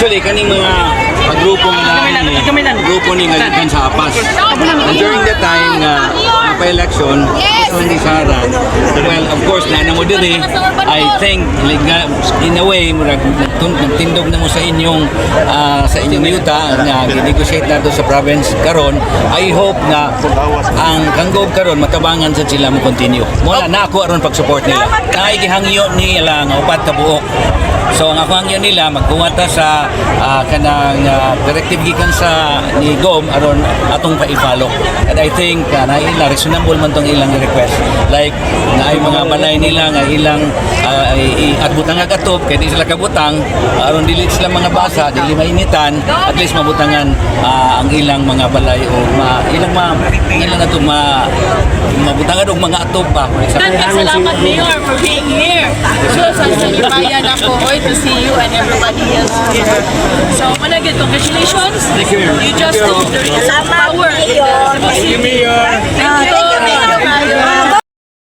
Actually, kaning mga grupo ni ngalitan sa Apas. And during that time na pa-election, so hindi Sara. Well, of course, na mo diri, I think like, in a way tindog na mo sa inyong yuta nga gi-negotiate nato sa province karon. I hope na ang kanggog karon matabangan sa sila mo continue. Mula na ako aron pag-support nila. Kay gihangyo nila nga upat ka buok. So ang ako hangyo nila magbuwata sa kanang directive gikan sa ni GOM aron atong pa-i-follow. And I think naila reasonable man tong ilang request. Like na ay mga balay nila nga ilang atbutang agatop kay di sila kabutang aron dili sila mga basa dili mainitan at least mabutangan ang ilang mga balay o ilang ato mabutangan og mga atop pa. Salamat Mayor for being here. So sa bayan ako to see you and everybody else here. So malagay congratulations. You just took the power. Thank you, Mayor.